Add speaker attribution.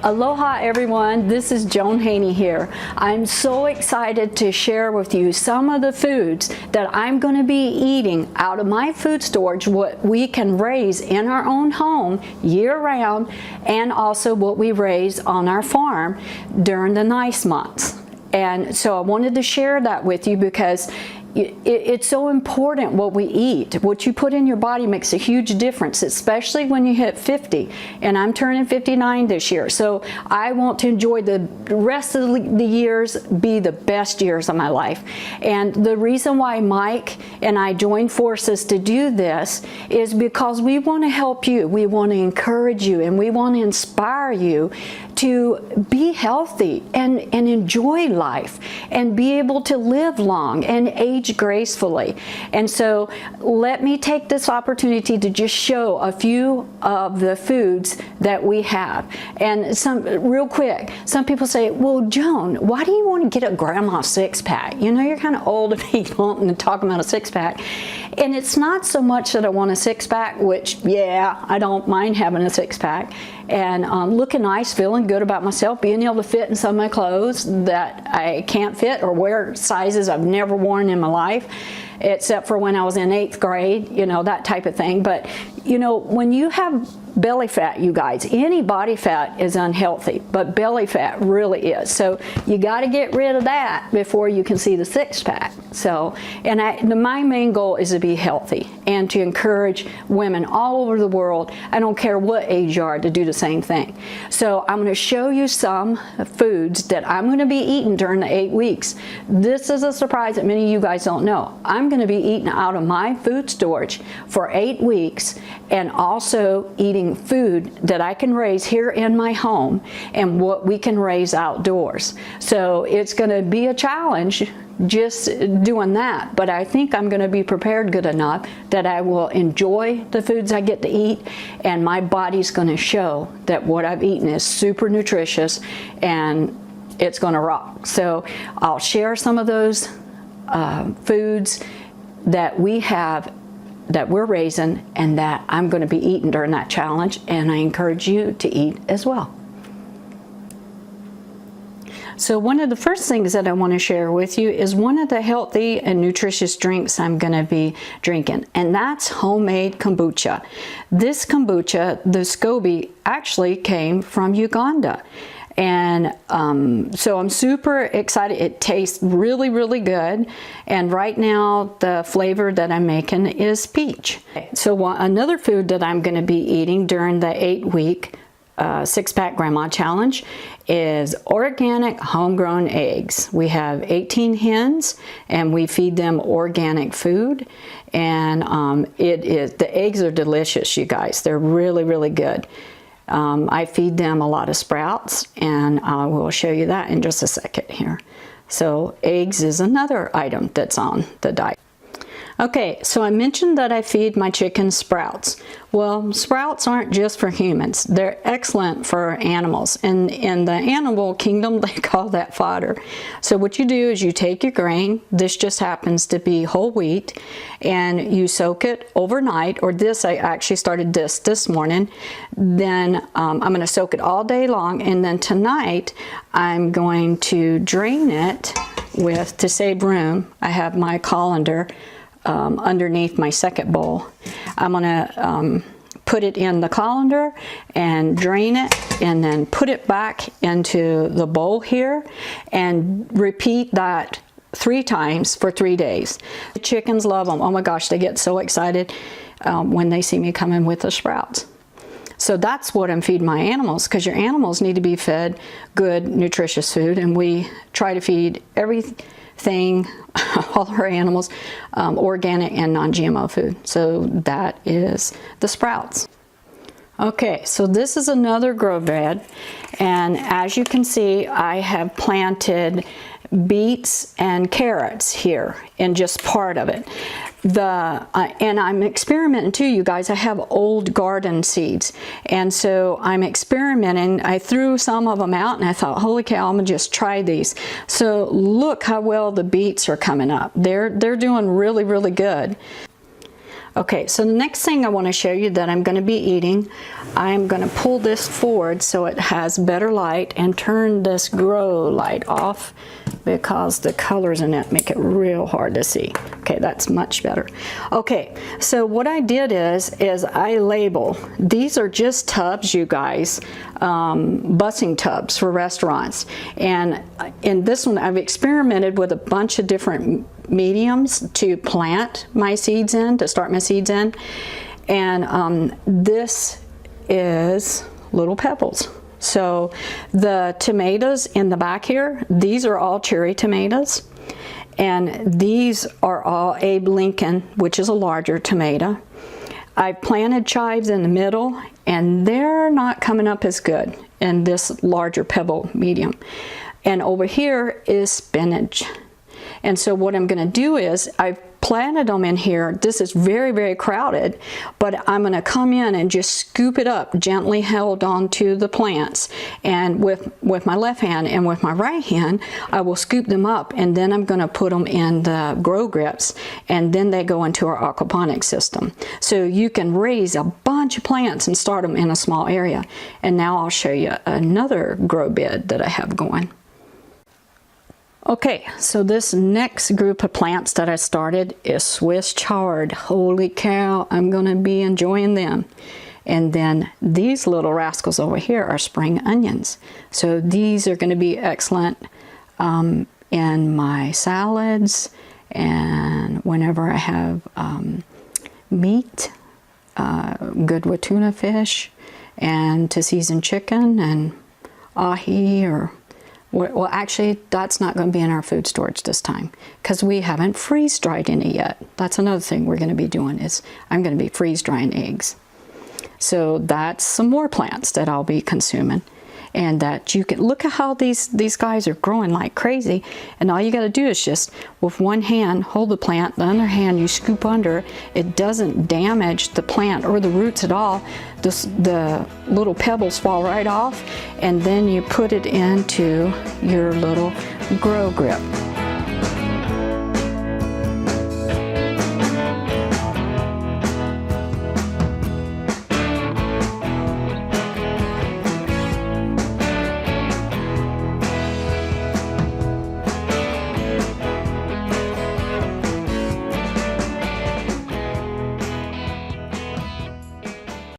Speaker 1: Aloha everyone, this is Joan Haney here. I'm so excited to share with you some of the foods that I'm going to be eating out of my food storage, what we can raise in our own home year-round, and also what we raise on our farm during the nice months. And so I wanted to share that with you because it's so important what we eat. What you put in your body makes a huge difference, especially when you hit 50. And I'm turning 59 this year. So I want to enjoy the rest of the years, be the best years of my life. And the reason why Mike and I joined forces to do this is because we want to help you. We want to encourage you and we want to inspire you to be healthy and enjoy life and be able to live long and age gracefully. And so let me take this opportunity to just show a few of the foods that we have. And real quick, some people say, well, Joan, why do you want to get a grandma six-pack? You know, you're kind of old to be wanting to talk about a six-pack. And it's not so much that I want a six-pack, which, yeah, I don't mind having a six-pack, and looking nice, feeling good about myself, being able to fit in some of my clothes that I can't fit or wear sizes I've never worn in my life, except for when I was in 8th grade, you know, that type of thing. But, you know, when you have belly fat, you guys, any body fat is unhealthy, but belly fat really is. So you got to get rid of that before you can see the six-pack. So, and my main goal is to be healthy and to encourage women all over the world, I don't care what age you are, to do the same thing. So I'm going to show you some foods that I'm going to be eating during the 8 weeks. This is a surprise that many of you guys don't know. I'm going to be eating out of my food storage for 8 weeks and also eating food that I can raise here in my home and what we can raise outdoors. So it's going to be a challenge just doing that, but I think I'm going to be prepared good enough that I will enjoy the foods I get to eat, and my body's going to show that what I've eaten is super nutritious and it's going to rock. So I'll share some of those foods that we have that we're raising and that I'm going to be eating during that challenge, and I encourage you to eat as well. So one of the first things that I want to share with you is one of the healthy and nutritious drinks I'm going to be drinking, and that's homemade kombucha. This kombucha, the SCOBY, actually came from Uganda. And so I'm super excited. It tastes really, really good. And right now the flavor that I'm making is peach. So another food that I'm going to be eating during the 8-week six-pack grandma challenge is organic homegrown eggs. We have 18 hens and we feed them organic food, and the eggs are delicious, you guys. They're really, really good. I feed them a lot of sprouts, and I will show you that in just a second here. So eggs is another item that's on the diet. Okay, so I mentioned that I feed my chickens sprouts. Well, sprouts aren't just for humans. They're excellent for animals. And in the animal kingdom, they call that fodder. So what you do is you take your grain, this just happens to be whole wheat, and you soak it overnight, or this, I actually started this morning. Then I'm going to soak it all day long, and then tonight I'm going to drain it to save room. I have my colander underneath my second bowl. I'm going to put it in the colander and drain it, and then put it back into the bowl here and repeat that 3 times for 3 days. The chickens love them. Oh my gosh, they get so excited when they see me coming with the sprouts. So that's what I'm feeding my animals, because your animals need to be fed good, nutritious food, and we try to feed everything, all our animals, organic and non-GMO food. So that is the sprouts. Okay, so this is another grow bed, and as you can see, I have planted beets and carrots here in just part of it. And I'm experimenting too, you guys. I have old garden seeds, and so I'm experimenting. I threw some of them out and I thought, holy cow, I'm gonna just try these. So look how well the beets are coming up. They're doing really, really good. Okay, so the next thing I want to show you that I'm going to be eating, I'm going to pull this forward so it has better light and turn this grow light off because the colors in it make it real hard to see. Okay, that's much better. Okay, so what I did is I label. These are just tubs, you guys, busing tubs for restaurants. And in this one, I've experimented with a bunch of different mediums to plant my seeds in, to start my seeds in. And this is little pebbles. So the tomatoes in the back here, these are all cherry tomatoes. And these are all Abe Lincoln, which is a larger tomato. I've planted chives in the middle, and they're not coming up as good in this larger pebble medium. And over here is spinach. And so what I'm going to do is I've planted them in here. This is very, very crowded, but I'm going to come in and just scoop it up, gently held onto the plants. And with my left hand and with my right hand, I will scoop them up, and then I'm going to put them in the grow grips, and then they go into our aquaponics system. So you can raise a bunch of plants and start them in a small area. And now I'll show you another grow bed that I have going. Okay, so this next group of plants that I started is Swiss chard. Holy cow, I'm going to be enjoying them. And then these little rascals over here are spring onions. So these are going to be excellent in my salads and whenever I have meat, good with tuna fish, and to season chicken and ahi or... Well, actually, that's not going to be in our food storage this time because we haven't freeze-dried any yet. That's another thing we're going to be doing is I'm going to be freeze-drying eggs. So that's some more plants that I'll be consuming. And that you can, look at how these guys are growing like crazy. And all you got to do is just, with one hand, hold the plant. The other hand, you scoop under. It doesn't damage the plant or the roots at all. The little pebbles fall right off. And then you put it into your little grow grip.